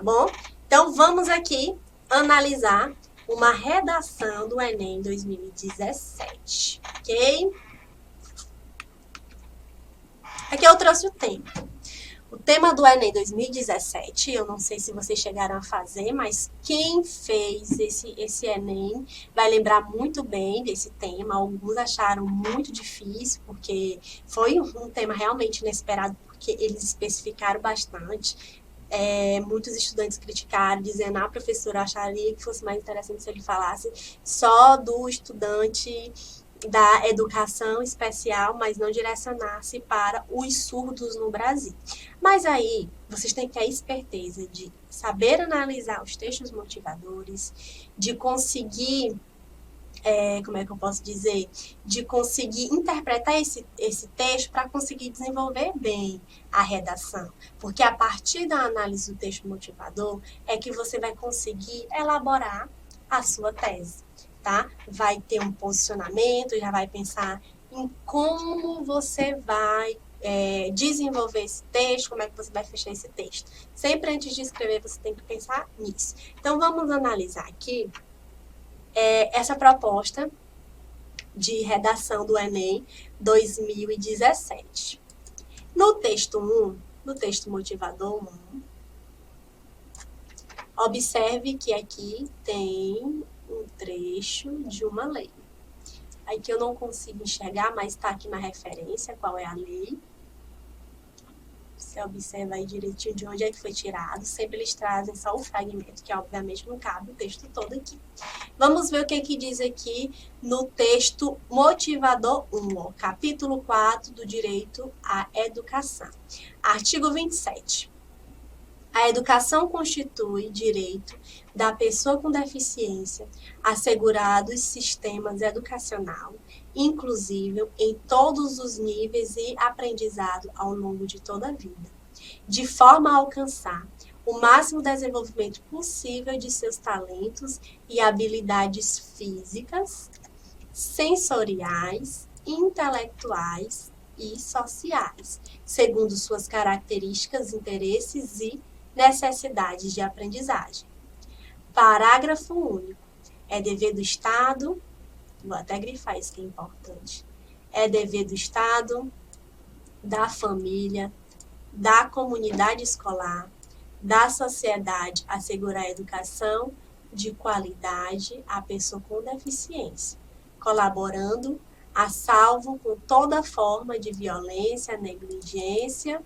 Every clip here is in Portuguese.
tá bom? Então, vamos aqui analisar uma redação do Enem 2017, ok? Aqui eu trouxe o tema. O tema do Enem 2017, eu não sei se vocês chegaram a fazer, mas quem fez esse Enem vai lembrar muito bem desse tema. Alguns acharam muito difícil, porque foi um tema realmente inesperado, porque eles especificaram bastante. Muitos estudantes criticaram, dizendo que a professora acharia que fosse mais interessante se ele falasse só do estudante da educação especial, mas não direcionar-se para os surdos no Brasil. Mas aí, vocês têm que ter a esperteza de saber analisar os textos motivadores, de conseguir, como é que eu posso dizer, de conseguir interpretar esse texto para conseguir desenvolver bem a redação. Porque a partir da análise do texto motivador é que você vai conseguir elaborar a sua tese. Tá? Vai ter um posicionamento, já vai pensar em como você vai desenvolver esse texto, como é que você vai fechar esse texto. Sempre antes de escrever, você tem que pensar nisso. Então, vamos analisar aqui essa proposta de redação do Enem 2017. No texto 1, no texto motivador 1, observe que aqui tem um trecho de uma lei. Aqui eu não consigo enxergar, mas está aqui na referência qual é a lei. Você observa aí direitinho de onde é que foi tirado. Sempre eles trazem só o fragmento, que obviamente não cabe o texto todo aqui. Vamos ver o que diz aqui no texto motivador 1, ó, capítulo 4 do direito à educação. Artigo 27. A educação constitui direito da pessoa com deficiência, assegurados sistemas educacional, inclusível em todos os níveis e aprendizado ao longo de toda a vida, de forma a alcançar o máximo desenvolvimento possível de seus talentos e habilidades físicas, sensoriais, intelectuais e sociais, segundo suas características, interesses e necessidades de aprendizagem. Parágrafo único. É dever do Estado, vou até grifar isso que é importante, é dever do Estado, da família, da comunidade escolar, da sociedade assegurar a educação de qualidade à pessoa com deficiência, colaborando a salvo com toda forma de violência, negligência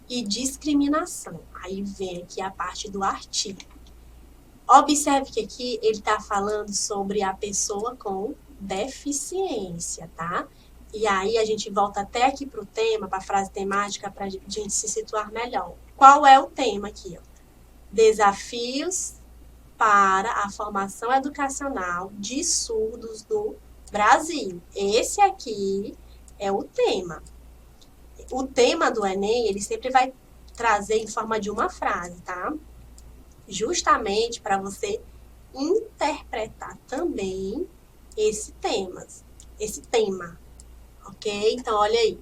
e discriminação. Aí vem aqui a parte do artigo. Observe que aqui ele está falando sobre a pessoa com deficiência, tá? E aí a gente volta até aqui para o tema, para a frase temática, para a gente se situar melhor. Qual é o tema aqui? Ó? Desafios para a formação educacional de surdos no Brasil. Esse aqui é o tema. O tema do Enem, ele sempre vai trazer em forma de uma frase, tá? Justamente para você interpretar também esse tema, ok? Então, olha aí.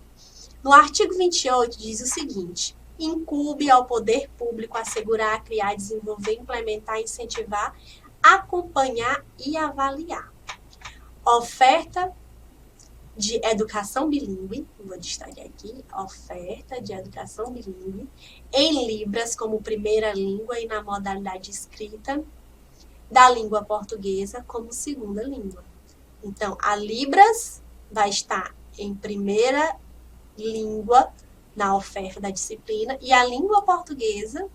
No artigo 28 diz o seguinte: incumbe ao poder público assegurar, criar, desenvolver, implementar, incentivar, acompanhar e avaliar. Oferta de educação bilíngue, vou destacar aqui, oferta de educação bilíngue, em Libras como primeira língua e na modalidade escrita da língua portuguesa como segunda língua. Então, a Libras vai estar em primeira língua na oferta da disciplina e a língua portuguesa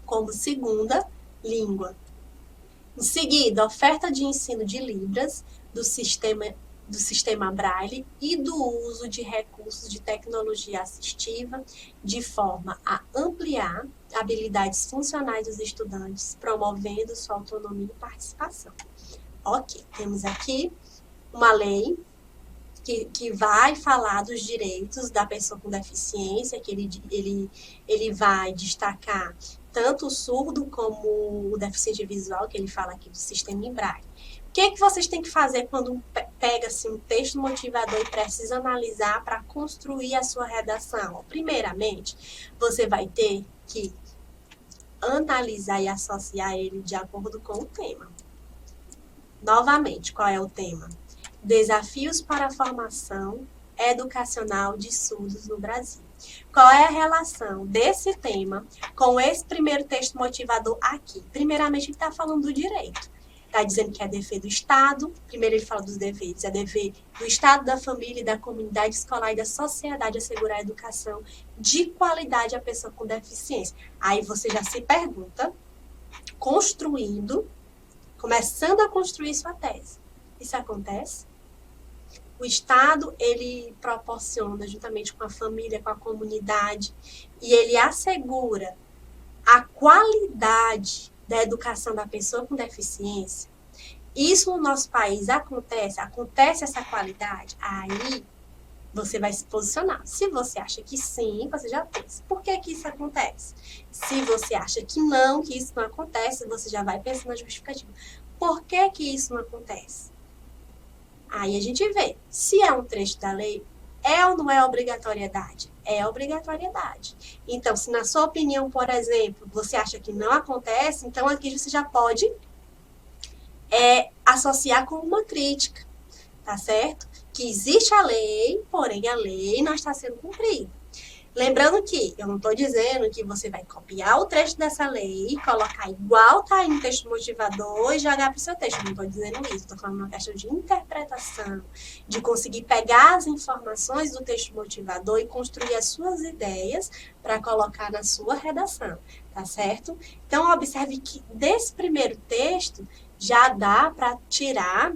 como segunda língua. Em seguida, oferta de ensino de Libras do sistema Braille e do uso de recursos de tecnologia assistiva de forma a ampliar habilidades funcionais dos estudantes, promovendo sua autonomia e participação. Ok, temos aqui uma lei que vai falar dos direitos da pessoa com deficiência, que ele vai destacar tanto o surdo como o deficiente visual, que ele fala aqui do sistema em Braille. O que vocês têm que fazer quando pega-se um texto motivador e precisa analisar para construir a sua redação? Primeiramente, você vai ter que analisar e associar ele de acordo com o tema. Novamente, qual é o tema? Desafios para a formação educacional de surdos no Brasil. Qual é a relação desse tema com esse primeiro texto motivador aqui? Primeiramente, ele está falando do direito. Está dizendo que é dever do Estado, primeiro ele fala dos deveres, é dever do Estado, da família, da comunidade escolar e da sociedade assegurar a educação de qualidade à pessoa com deficiência. Aí você já se pergunta, começando a construir sua tese. Isso acontece? O Estado, ele proporciona, juntamente com a família, com a comunidade, e ele assegura a qualidade da educação da pessoa com deficiência. Isso no nosso país acontece essa qualidade, aí você vai se posicionar. Se você acha que sim, você já pensa, por que que isso acontece? Se você acha que isso não acontece, você já vai pensando na justificativa. Por que que isso não acontece? Aí a gente vê, se é um trecho da lei, é ou não é obrigatoriedade? É obrigatoriedade. Então, se na sua opinião, por exemplo, você acha que não acontece, então aqui você já pode associar com uma crítica, tá certo? Que existe a lei, porém a lei não está sendo cumprida. Lembrando que eu não estou dizendo que você vai copiar o trecho dessa lei, colocar igual está aí no texto motivador e jogar para o seu texto. Eu não estou dizendo isso, estou falando uma questão de interpretação, de conseguir pegar as informações do texto motivador e construir as suas ideias para colocar na sua redação, tá certo? Então, observe que desse primeiro texto já dá para tirar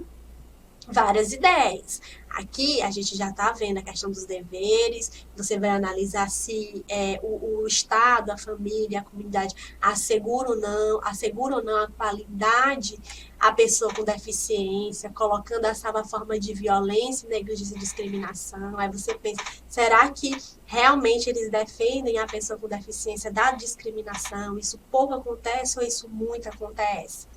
várias ideias. Aqui a gente já está vendo a questão dos deveres, você vai analisar se o Estado, a família, a comunidade assegura ou não a qualidade à pessoa com deficiência, colocando essa forma de violência, negligência e discriminação. Aí você pensa, será que realmente eles defendem a pessoa com deficiência da discriminação? Isso pouco acontece ou isso muito acontece?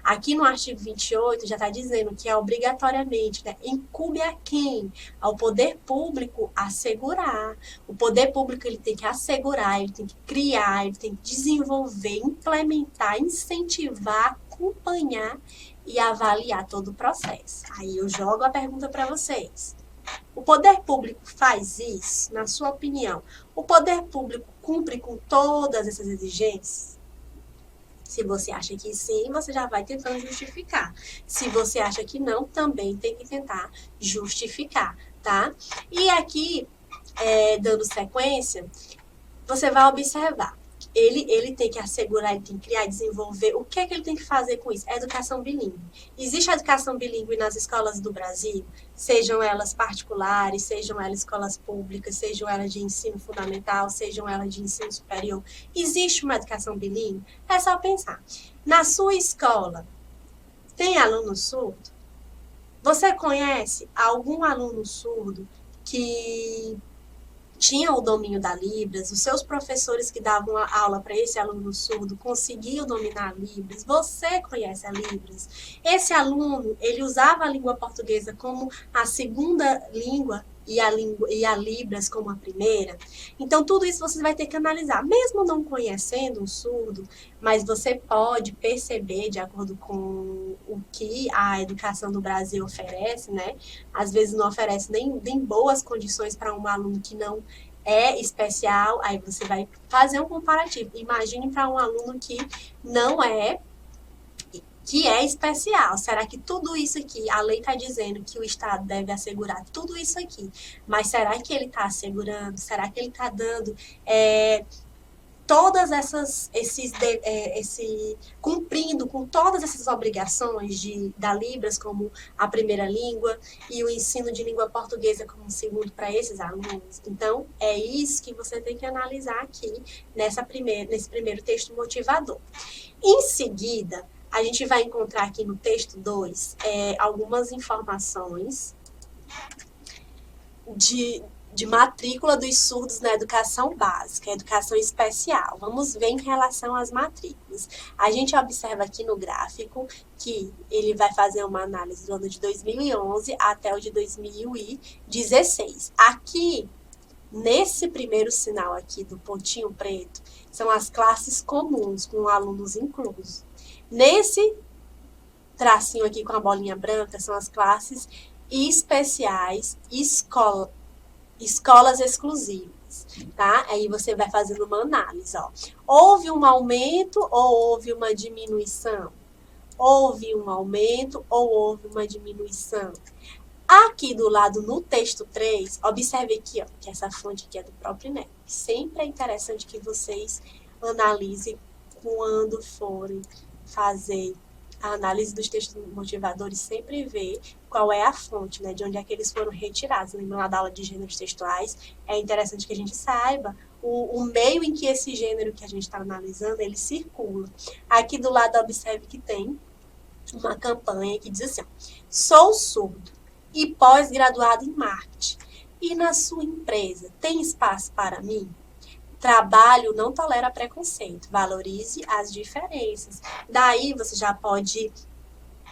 Aqui no artigo 28 já está dizendo que é obrigatoriamente, incumbe a quem? Ao poder público assegurar. O poder público ele tem que assegurar, ele tem que criar, ele tem que desenvolver, implementar, incentivar, acompanhar e avaliar todo o processo. Aí eu jogo a pergunta para vocês. O poder público faz isso? Na sua opinião, o poder público cumpre com todas essas exigências? Se você acha que sim, você já vai tentando justificar. Se você acha que não, também tem que tentar justificar, tá? E aqui, dando sequência, você vai observar. Ele tem que assegurar, ele tem que criar, desenvolver. O que é que ele tem que fazer com isso? É educação bilíngue. Existe a educação bilíngue nas escolas do Brasil, sejam elas particulares, sejam elas escolas públicas, sejam elas de ensino fundamental, sejam elas de ensino superior. Existe uma educação bilíngue? É só pensar. Na sua escola, tem aluno surdo? Você conhece algum aluno surdo que tinha o domínio da Libras, os seus professores que davam a aula para esse aluno surdo conseguiam dominar a Libras, você conhece a Libras. Esse aluno, ele usava a língua portuguesa como a segunda língua e a Libras como a primeira. Então, tudo isso você vai ter que analisar. Mesmo não conhecendo um surdo, mas você pode perceber, de acordo com o que a educação do Brasil oferece, né? Às vezes não oferece nem boas condições para um aluno que não é especial, aí você vai fazer um comparativo. Imagine para um aluno que não é, que é especial. Será que tudo isso aqui, a lei está dizendo que o Estado deve assegurar tudo isso aqui, mas será que ele está assegurando? Será que ele está dando todas cumprindo com todas essas obrigações da Libras como a primeira língua e o ensino de língua portuguesa como segundo para esses alunos? Então, é isso que você tem que analisar aqui nesse primeiro texto motivador. Em seguida, a gente vai encontrar aqui no texto 2 algumas informações de matrícula dos surdos na educação básica, educação especial. Vamos ver em relação às matrículas. A gente observa aqui no gráfico que ele vai fazer uma análise do ano de 2011 até o de 2016. Aqui Nesse primeiro sinal aqui do pontinho preto, são as classes comuns, com alunos inclusos. Nesse tracinho aqui com a bolinha branca, são as classes especiais, escolas exclusivas, tá? Aí você vai fazendo uma análise, ó. Houve um aumento ou houve uma diminuição? Houve um aumento ou houve uma diminuição? Aqui do lado, no texto 3, observe aqui, ó, que essa fonte aqui é do próprio INEP. Sempre é interessante que vocês analisem quando forem fazer a análise dos textos motivadores, sempre ver qual é a fonte, né, de onde é que eles foram retirados. Lembrando lá da aula de gêneros textuais, é interessante que a gente saiba o meio em que esse gênero que a gente está analisando, ele circula. Aqui do lado, observe que tem uma campanha que diz assim, ó, sou surdo e pós-graduado em marketing. E na sua empresa, tem espaço para mim? Trabalho não tolera preconceito, valorize as diferenças. Daí você já pode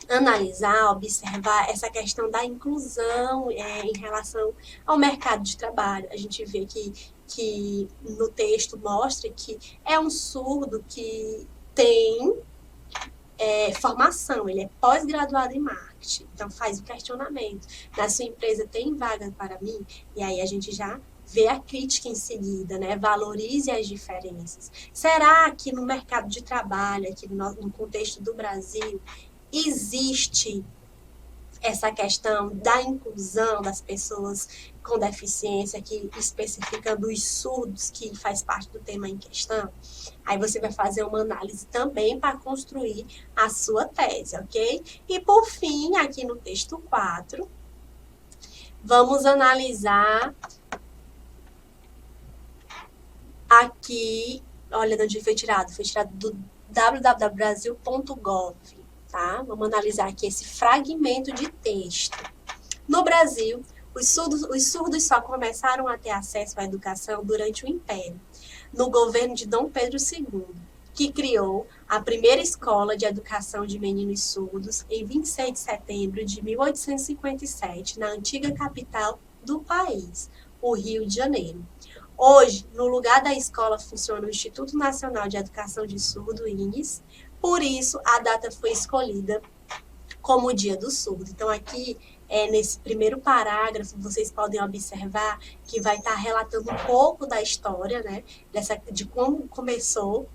analisar, observar essa questão da inclusão em relação ao mercado de trabalho. A gente vê que no texto mostra que é um surdo que tem formação, ele é pós-graduado em marketing, então faz o questionamento. Na sua empresa tem vaga para mim? E aí a gente já vê a crítica em seguida, né? Valorize as diferenças. Será que no mercado de trabalho, aqui no contexto do Brasil, existe essa questão da inclusão das pessoas com deficiência, que especifica dos surdos, que faz parte do tema em questão? Aí você vai fazer uma análise também para construir a sua tese, ok? E por fim, aqui no texto 4, vamos analisar aqui, olha de onde foi tirado do www.brasil.gov, tá? Vamos analisar aqui esse fragmento de texto. No Brasil, os surdos só começaram a ter acesso à educação durante o Império, no governo de Dom Pedro II, que criou a primeira escola de educação de meninos surdos em 26 de setembro de 1857, na antiga capital do país, o Rio de Janeiro. Hoje, no lugar da escola funciona o Instituto Nacional de Educação de Surdo, INES, por isso a data foi escolhida como o Dia do Surdo. Então, aqui, nesse primeiro parágrafo, vocês podem observar que vai estar relatando um pouco da história, né, de como começou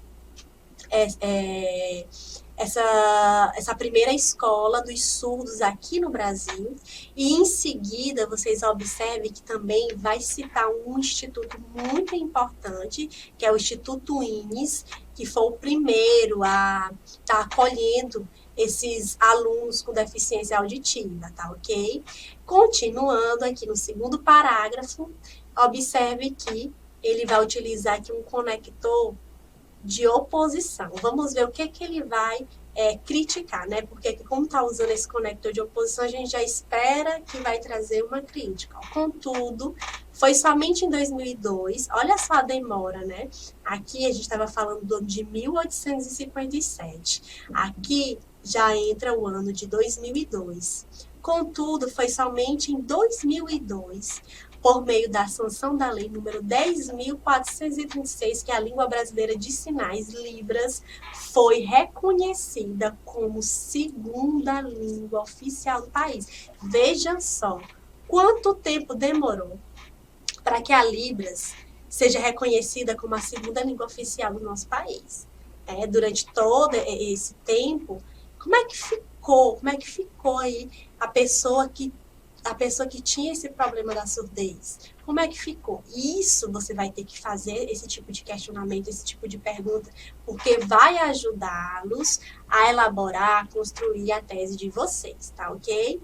essa primeira escola dos surdos aqui no Brasil. E, em seguida, vocês observem que também vai citar um instituto muito importante, que é o Instituto INES, que foi o primeiro a estar acolhendo esses alunos com deficiência auditiva, tá ok? Continuando aqui no segundo parágrafo, observe que ele vai utilizar aqui um conector de oposição. Vamos ver o que ele vai criticar, né? Porque como está usando esse conector de oposição, a gente já espera que vai trazer uma crítica. Contudo, foi somente em 2002, olha só a demora, né? Aqui a gente estava falando do ano de 1857. Aqui já entra o ano de 2002. Contudo, foi somente em 2002, por meio da sanção da lei número 10.436, que a língua brasileira de sinais, Libras, foi reconhecida como segunda língua oficial do país. Veja só, quanto tempo demorou para que a Libras seja reconhecida como a segunda língua oficial do nosso país. Durante todo esse tempo, como é que ficou aí a pessoa que tinha esse problema da surdez? Como é que ficou? Isso você vai ter que fazer, esse tipo de questionamento, esse tipo de pergunta, porque vai ajudá-los a elaborar, a construir a tese de vocês, tá ok?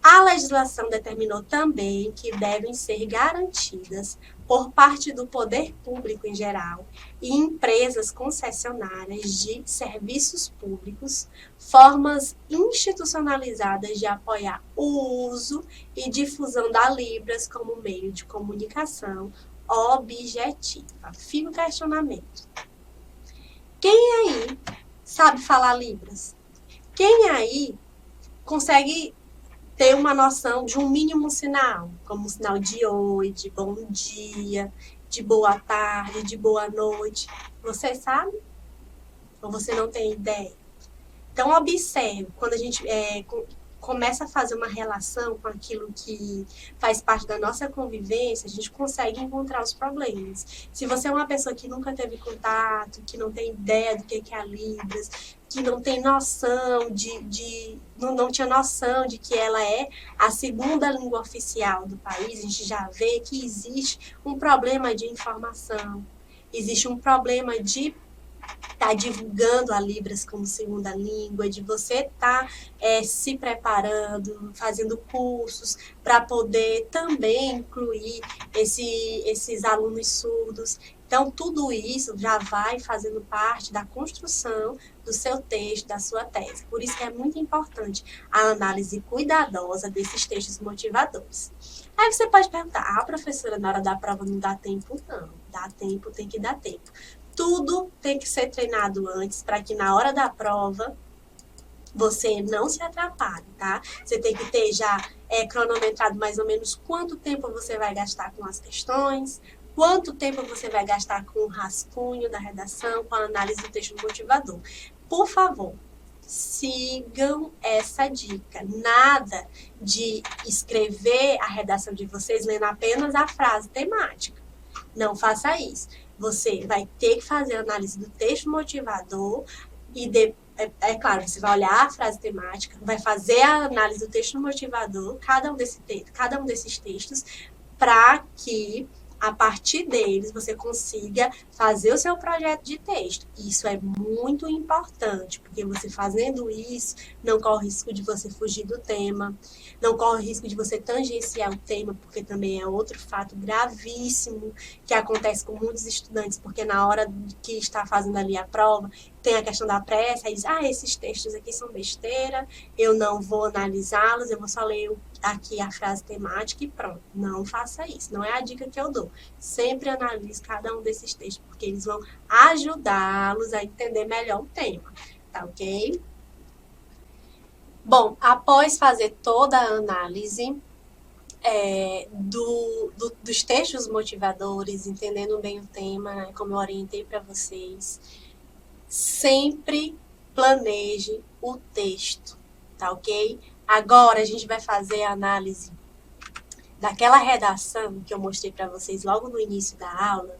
A legislação determinou também que devem ser garantidas por parte do poder público em geral e empresas concessionárias de serviços públicos formas institucionalizadas de apoiar o uso e difusão da Libras como meio de comunicação objetiva. Fica o questionamento. Quem aí sabe falar Libras? Quem aí consegue ter uma noção de um mínimo sinal, como o sinal de oi, de bom dia, de boa tarde, de boa noite. Você sabe? Ou você não tem ideia? Então, observe, quando a gente começa a fazer uma relação com aquilo que faz parte da nossa convivência, a gente consegue encontrar os problemas. Se você é uma pessoa que nunca teve contato, que não tem ideia do que é a Libras, que não tem noção não tinha noção de que ela é a segunda língua oficial do país, a gente já vê que existe um problema de informação, existe um problema de tá divulgando a Libras como segunda língua, de você estar se preparando, fazendo cursos para poder também incluir esses alunos surdos. Então, tudo isso já vai fazendo parte da construção do seu texto, da sua tese. Por isso que é muito importante a análise cuidadosa desses textos motivadores. Aí você pode perguntar, professora, na hora da prova não dá tempo? Não, dá tempo, tem que dar tempo. Tudo tem que ser treinado antes para que na hora da prova você não se atrapalhe, tá? Você tem que ter já cronometrado mais ou menos quanto tempo você vai gastar com as questões, quanto tempo você vai gastar com o rascunho da redação, com a análise do texto motivador. Por favor, sigam essa dica. Nada de escrever a redação de vocês lendo apenas a frase temática. Não faça isso. Você vai ter que fazer a análise do texto motivador e, claro, você vai olhar a frase temática, vai fazer a análise do texto motivador, cada um desses textos, para que, a partir deles, você consiga fazer o seu projeto de texto. Isso é muito importante, porque você fazendo isso, não corre risco de você fugir do tema, não corre risco de você tangenciar o tema, porque também é outro fato gravíssimo que acontece com muitos estudantes, porque na hora que está fazendo ali a prova, tem a questão da pressa, aí diz, esses textos aqui são besteira, eu não vou analisá-los, eu vou só ler aqui a frase temática e pronto. Não faça isso, não é a dica que eu dou. Sempre analise cada um desses textos, porque eles vão ajudá-los a entender melhor o tema, tá ok? Bom, após fazer toda a análise dos textos motivadores, entendendo bem o tema, né, como eu orientei para vocês, sempre planeje o texto, tá ok? Agora a gente vai fazer a análise daquela redação que eu mostrei para vocês logo no início da aula,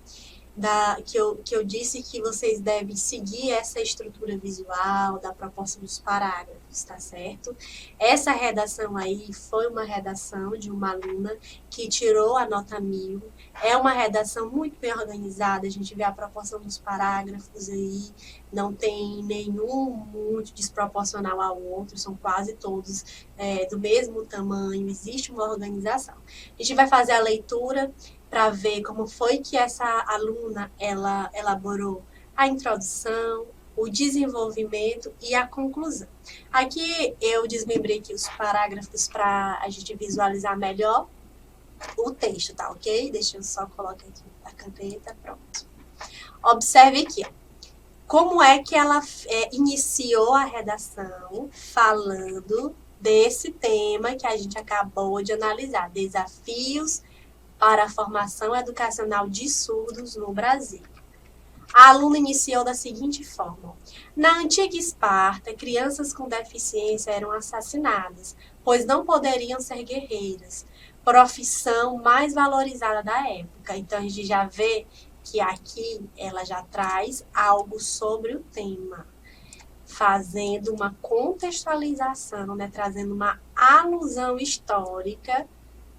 que eu disse que vocês devem seguir essa estrutura visual da proposta dos parágrafos, tá certo? Essa redação aí foi uma redação de uma aluna que tirou a nota 1000. É uma redação muito bem organizada, a gente vê a proporção dos parágrafos aí, não tem nenhum muito desproporcional ao outro, são quase todos do mesmo tamanho, existe uma organização. A gente vai fazer a leitura para ver como foi que essa aluna ela elaborou a introdução, o desenvolvimento e a conclusão. Aqui eu desmembrei aqui os parágrafos para a gente visualizar melhor o texto, tá ok? Deixa eu só colocar aqui a caneta, pronto. Observe aqui, ó. Como é que ela iniciou a redação falando desse tema que a gente acabou de analisar, desafios para a formação educacional de surdos no Brasil. A aluna iniciou da seguinte forma: na antiga Esparta, crianças com deficiência eram assassinadas, pois não poderiam ser guerreiras, profissão mais valorizada da época. Então, a gente já vê que aqui ela já traz algo sobre o tema, fazendo uma contextualização, né, trazendo uma alusão histórica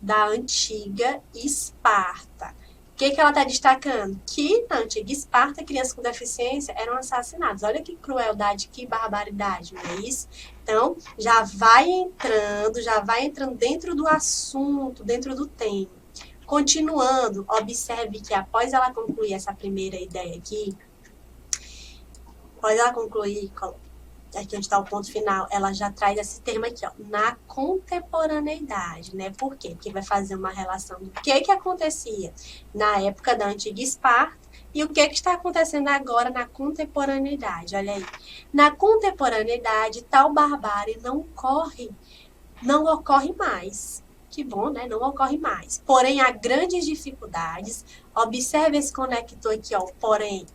da antiga Esparta. O que ela está destacando? Que na antiga Esparta, crianças com deficiência eram assassinadas. Olha que crueldade, que barbaridade, não é isso? Então, já vai entrando dentro do assunto, dentro do tema. Continuando, observe que após ela concluir essa primeira ideia aqui, após ela concluir, aqui onde está o ponto final, ela já traz esse termo aqui, ó, na contemporaneidade, né? Por quê? Porque vai fazer uma relação do que acontecia na época da antiga Esparta e o que está acontecendo agora na contemporaneidade. Olha aí. Na contemporaneidade, tal barbárie não ocorre não ocorre mais. Que bom, né? Não ocorre mais. Porém, há grandes dificuldades. Observe esse conector aqui, ó, porém.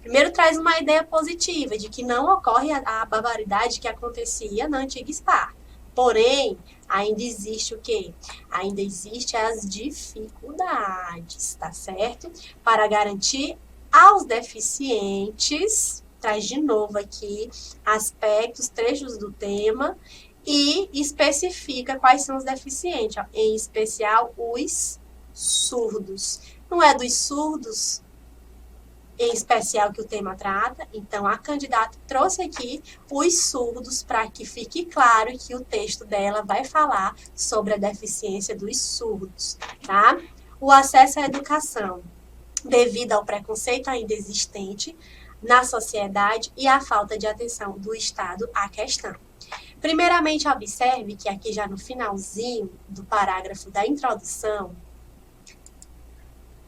Primeiro traz uma ideia positiva de que não ocorre a barbaridade que acontecia na antiga Esparta. Porém, ainda existe o quê? Ainda existe as dificuldades, tá certo? Para garantir aos deficientes, traz de novo aqui aspectos, trechos do tema e especifica quais são os deficientes, ó, em especial os surdos. Não é dos surdos em especial que o tema trata, então a candidata trouxe aqui os surdos para que fique claro que o texto dela vai falar sobre a deficiência dos surdos, tá? O acesso à educação, devido ao preconceito ainda existente na sociedade e à falta de atenção do Estado à questão. Primeiramente, observe que aqui já no finalzinho do parágrafo da introdução,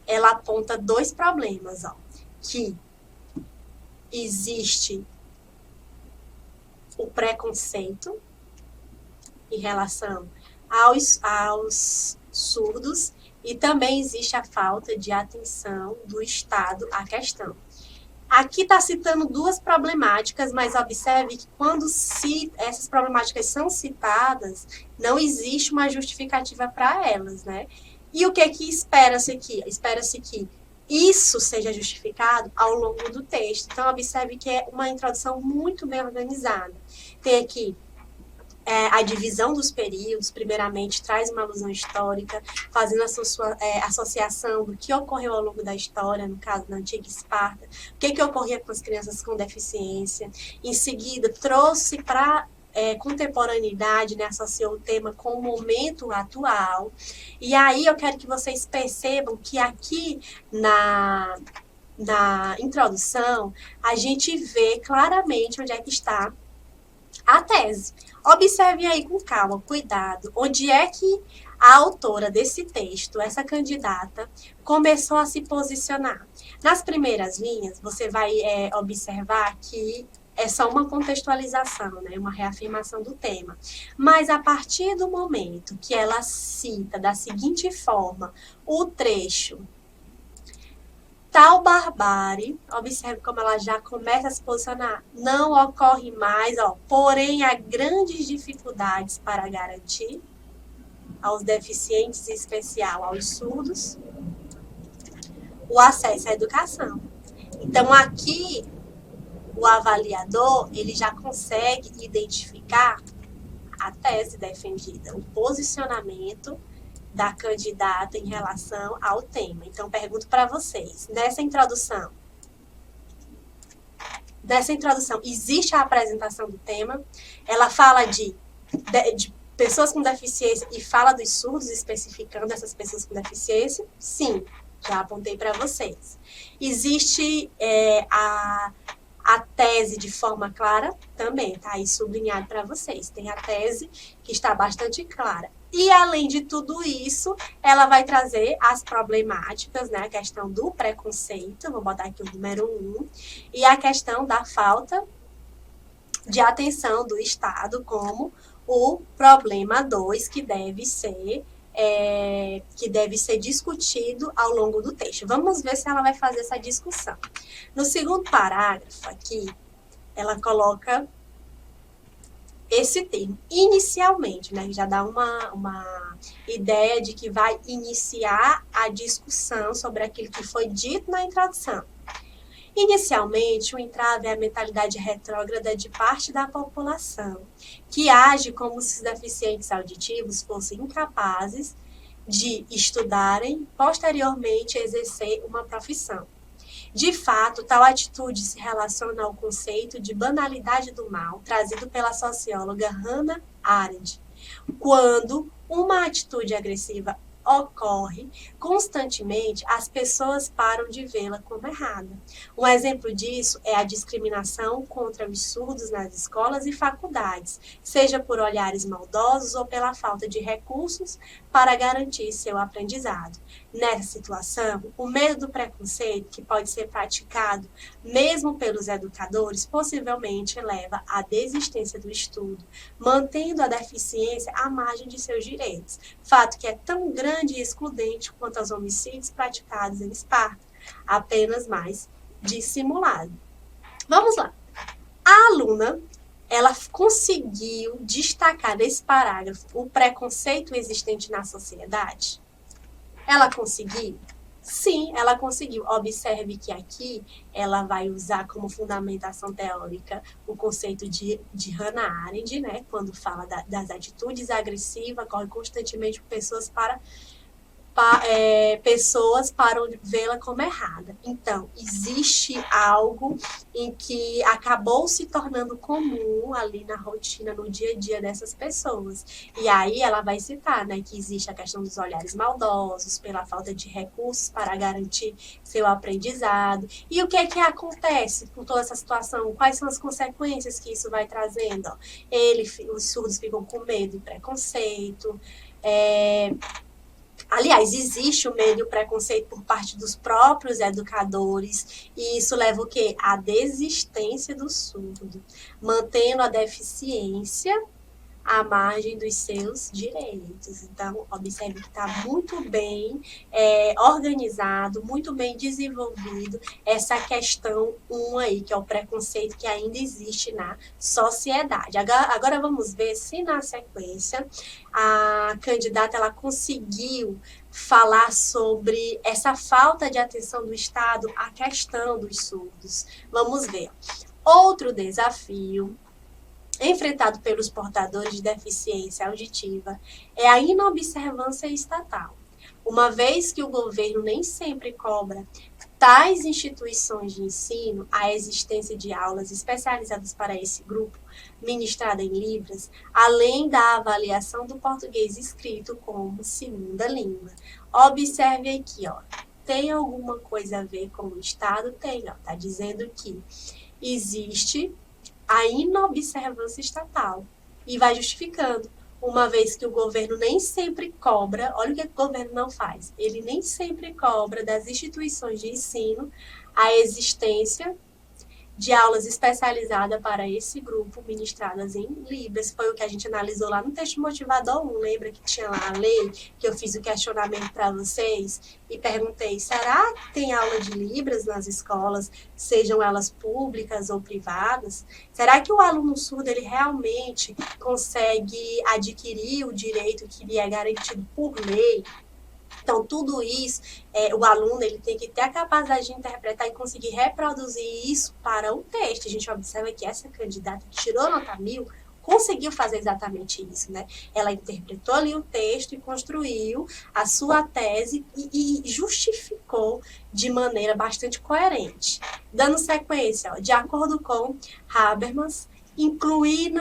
ela aponta dois problemas, ó, que existe o preconceito em relação aos surdos e também existe a falta de atenção do Estado à questão. Aqui está citando duas problemáticas, mas observe que quando essas problemáticas são citadas, não existe uma justificativa para elas, né? E o que espera-se aqui? Espera-se que isso seja justificado ao longo do texto. Então, observe que é uma introdução muito bem organizada. Tem aqui a divisão dos períodos, primeiramente, traz uma alusão histórica, fazendo a sua associação do que ocorreu ao longo da história, no caso da antiga Esparta, o que ocorria com as crianças com deficiência. Em seguida, trouxe para contemporaneidade, né, associou o tema com o momento atual. E aí eu quero que vocês percebam que aqui na introdução a gente vê claramente onde é que está a tese. Observe aí com calma, cuidado, onde é que a autora desse texto, essa candidata, começou a se posicionar. Nas primeiras linhas, você vai observar que é só uma contextualização, né? Uma reafirmação do tema. Mas a partir do momento que ela cita da seguinte forma o trecho: tal barbárie, observe como ela já começa a se posicionar, não ocorre mais, ó, porém há grandes dificuldades para garantir aos deficientes, em especial aos surdos, o acesso à educação. Então, aqui, o avaliador, ele já consegue identificar a tese defendida, o posicionamento da candidata em relação ao tema. Então, pergunto para vocês, nessa introdução, existe a apresentação do tema? Ela fala de pessoas com deficiência e fala dos surdos, especificando essas pessoas com deficiência? Sim, já apontei para vocês. Existe a tese de forma clara? Também, tá aí sublinhado para vocês. Tem a tese que está bastante clara. E, além de tudo isso, ela vai trazer as problemáticas, né? A questão do preconceito, vou botar aqui o número 1, e a questão da falta de atenção do Estado como o problema 2, que deve ser discutido ao longo do texto. Vamos ver se ela vai fazer essa discussão. No segundo parágrafo aqui, ela coloca esse termo, inicialmente, né? Já dá uma ideia de que vai iniciar a discussão sobre aquilo que foi dito na introdução. Inicialmente, o entrave é a mentalidade retrógrada de parte da população, que age como se os deficientes auditivos fossem incapazes de estudarem, posteriormente exercer uma profissão. De fato, tal atitude se relaciona ao conceito de banalidade do mal, trazido pela socióloga Hannah Arendt, quando uma atitude agressiva ocorre constantemente, as pessoas param de vê-la como errada. Um exemplo disso é a discriminação contra os surdos nas escolas e faculdades, seja por olhares maldosos ou pela falta de recursos para garantir seu aprendizado. Nessa situação, o medo do preconceito, que pode ser praticado mesmo pelos educadores, possivelmente leva à desistência do estudo, mantendo a deficiência à margem de seus direitos, fato que é tão grande e excludente quanto os homicídios praticados em Esparta, apenas mais dissimulado. Vamos lá. A aluna, ela conseguiu destacar nesse parágrafo o preconceito existente na sociedade? Ela conseguiu? Sim, ela conseguiu. Observe que aqui ela vai usar como fundamentação teórica o conceito de Hannah Arendt, né? Quando fala das atitudes agressivas, corre constantemente por pessoas param de vê-la como errada. Então, existe algo em que acabou se tornando comum ali na rotina, no dia a dia dessas pessoas. E aí ela vai citar, né, que existe a questão dos olhares maldosos, pela falta de recursos para garantir seu aprendizado. E o que é que acontece com toda essa situação? Quais são as consequências que isso vai trazendo? Ó, os surdos ficam com medo e preconceito, Aliás, existe o medo e o preconceito por parte dos próprios educadores, e isso leva o quê? À desistência do surdo, mantendo a deficiência à margem dos seus direitos. Então, observe que está muito bem organizado, muito bem desenvolvido essa questão 1 aí, que é o preconceito que ainda existe na sociedade. Agora vamos ver se na sequência a candidata ela conseguiu falar sobre essa falta de atenção do Estado à questão dos surdos. Vamos ver. Outro desafio enfrentado pelos portadores de deficiência auditiva é a inobservância estatal. Uma vez que o governo nem sempre cobra tais instituições de ensino a existência de aulas especializadas para esse grupo, ministrada em Libras, além da avaliação do português escrito como segunda língua. Observe aqui, ó, tem alguma coisa a ver com o Estado? Tem, ó, tá dizendo que existe a inobservância estatal e vai justificando, uma vez que o governo nem sempre cobra, olha o que o governo não faz, ele nem sempre cobra das instituições de ensino a existência de aulas especializadas para esse grupo, ministradas em Libras. Foi o que a gente analisou lá no texto motivador 1. Lembra que tinha lá a lei, que eu fiz o questionamento para vocês e perguntei, será que tem aula de Libras nas escolas, sejam elas públicas ou privadas? Será que o aluno surdo ele realmente consegue adquirir o direito que lhe é garantido por lei? Então, tudo isso, o aluno ele tem que ter a capacidade de interpretar e conseguir reproduzir isso para o texto. A gente observa que essa candidata que tirou nota 1000 conseguiu fazer exatamente isso, né? Ela interpretou ali o texto e construiu a sua tese e justificou de maneira bastante coerente. Dando sequência, ó, de acordo com Habermas, incluir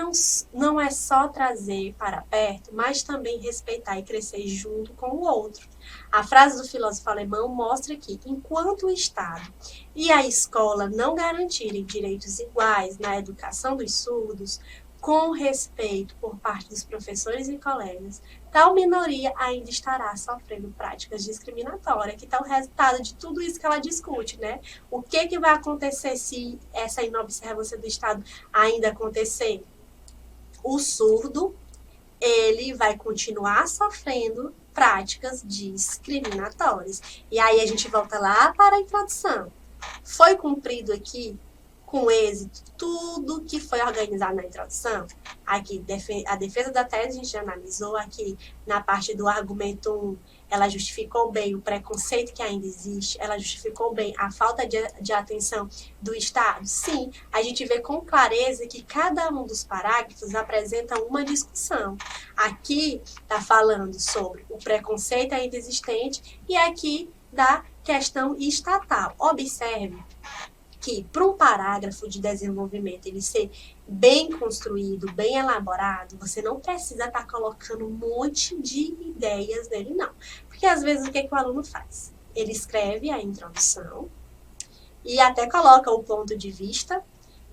não é só trazer para perto, mas também respeitar e crescer junto com o outro. A frase do filósofo alemão mostra que, enquanto o Estado e a escola não garantirem direitos iguais na educação dos surdos, com respeito por parte dos professores e colegas, tal minoria ainda estará sofrendo práticas discriminatórias, que está o resultado de tudo isso que ela discute, né? O que vai acontecer se essa inobservância do Estado ainda acontecer? O surdo, ele vai continuar sofrendo práticas discriminatórias. E aí a gente volta lá para a introdução. Foi cumprido aqui com êxito tudo que foi organizado na introdução? Aqui, a defesa da tese a gente já analisou aqui na parte do argumento 1, ela justificou bem o preconceito que ainda existe, ela justificou bem a falta de atenção do Estado? Sim, a gente vê com clareza que cada um dos parágrafos apresenta uma discussão. Aqui está falando sobre o preconceito ainda existente e aqui da questão estatal. Observe que para um parágrafo de desenvolvimento ele ser bem construído, bem elaborado, você não precisa estar colocando um monte de ideias nele, não. Porque às vezes o que o aluno faz? Ele escreve a introdução e até coloca o ponto de vista,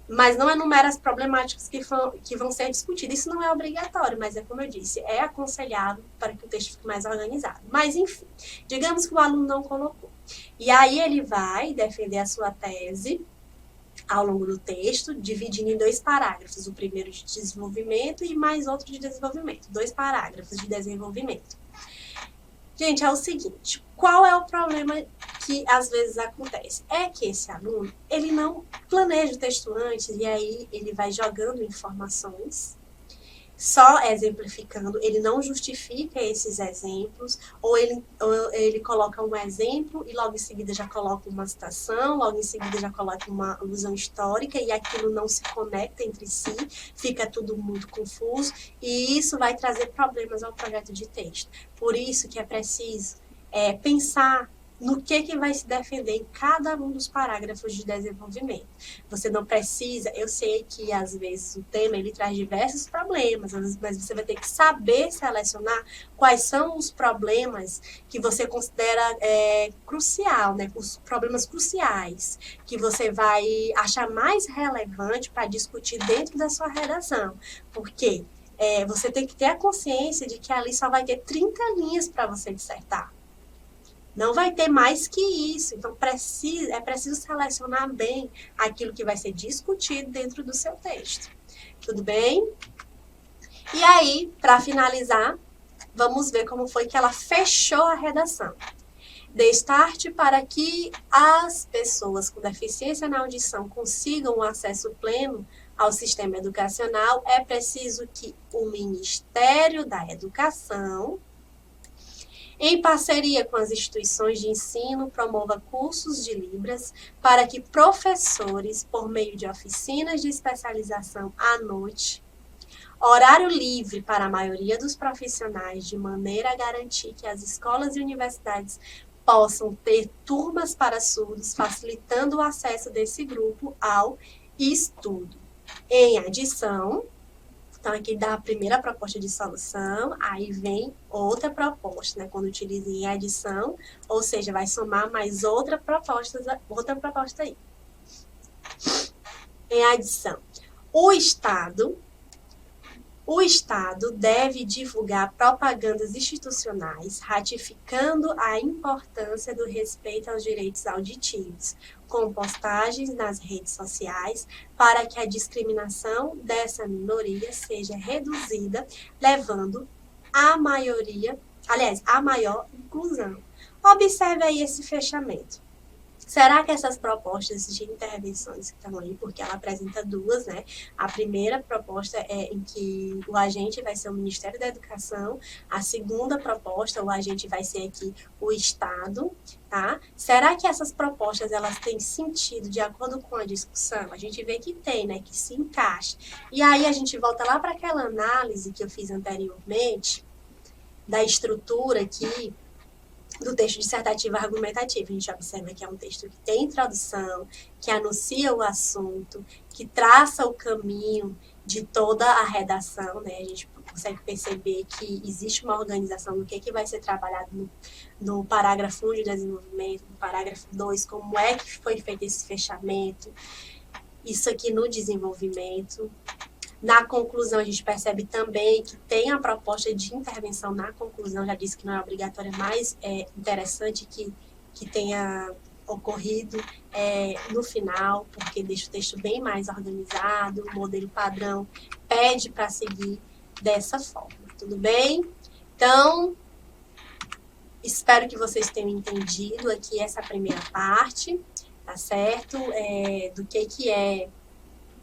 mas não enumera as problemáticas que vão ser discutidas. Isso não é obrigatório, mas é como eu disse, é aconselhável para que o texto fique mais organizado. Mas, enfim, digamos que o aluno não colocou. E aí ele vai defender a sua tese ao longo do texto, dividindo em 2 parágrafos. O primeiro de desenvolvimento e mais outro de desenvolvimento. 2 parágrafos de desenvolvimento. Gente, é o seguinte, qual é o problema que às vezes acontece? É que esse aluno, ele não planeja o texto antes e aí ele vai jogando informações, só exemplificando, ele não justifica esses exemplos, ou ele coloca um exemplo e logo em seguida já coloca uma citação, logo em seguida já coloca uma alusão histórica e aquilo não se conecta entre si, fica tudo muito confuso e isso vai trazer problemas ao projeto de texto. Por isso que é preciso pensar no que vai se defender em cada um dos parágrafos de desenvolvimento. Você não precisa, eu sei que às vezes o tema ele traz diversos problemas, mas você vai ter que saber selecionar quais são os problemas que você considera crucial, né? Os problemas cruciais, que você vai achar mais relevante para discutir dentro da sua redação. Por quê? Você tem que ter a consciência de que ali só vai ter 30 linhas para você dissertar. Não vai ter mais que isso. Então, é preciso selecionar bem aquilo que vai ser discutido dentro do seu texto. Tudo bem? E aí, para finalizar, vamos ver como foi que ela fechou a redação. Dê start para que as pessoas com deficiência na audição consigam um acesso pleno ao sistema educacional. É preciso que o Ministério da Educação, em parceria com as instituições de ensino, promova cursos de Libras para que professores, por meio de oficinas de especialização à noite, horário livre para a maioria dos profissionais, de maneira a garantir que as escolas e universidades possam ter turmas para surdos, facilitando o acesso desse grupo ao estudo. Em adição, então, aqui dá a primeira proposta de solução, aí vem outra proposta, né? Quando utiliza em adição, ou seja, vai somar mais outra proposta aí. Em adição, o Estado deve divulgar propagandas institucionais, ratificando a importância do respeito aos direitos auditivos, com postagens nas redes sociais, para que a discriminação dessa minoria seja reduzida, levando a maior inclusão. Observe aí esse fechamento. Será que essas propostas de intervenções que estão aí, porque ela apresenta 2, né? A primeira proposta é em que o agente vai ser o Ministério da Educação, a segunda proposta, o agente vai ser aqui o Estado, tá? Será que essas propostas, elas têm sentido de acordo com a discussão? A gente vê que tem, né? Que se encaixa. E aí a gente volta lá para aquela análise que eu fiz anteriormente, da estrutura aqui, do texto dissertativo argumentativo. A gente observa que é um texto que tem introdução, que anuncia o assunto, que traça o caminho de toda a redação, né? A gente consegue perceber que existe uma organização do que vai ser trabalhado no parágrafo 1 de desenvolvimento, no parágrafo 2, como é que foi feito esse fechamento, isso aqui no desenvolvimento. Na conclusão, a gente percebe também que tem a proposta de intervenção na conclusão, já disse que não é obrigatória, mas é interessante que tenha ocorrido no final, porque deixa o texto bem mais organizado, o modelo padrão pede para seguir dessa forma, tudo bem? Então, espero que vocês tenham entendido aqui essa primeira parte, tá certo? Do que é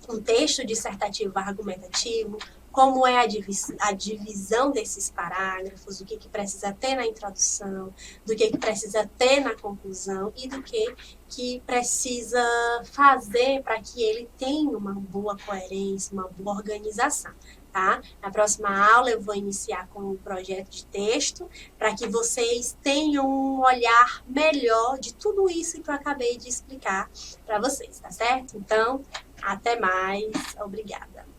um texto dissertativo argumentativo, como é a divisão desses parágrafos, o que precisa ter na introdução, do que precisa ter na conclusão e do que precisa fazer para que ele tenha uma boa coerência, uma boa organização. Tá? Na próxima aula eu vou iniciar com um projeto de texto para que vocês tenham um olhar melhor de tudo isso que eu acabei de explicar para vocês, tá certo? Então, até mais. Obrigada.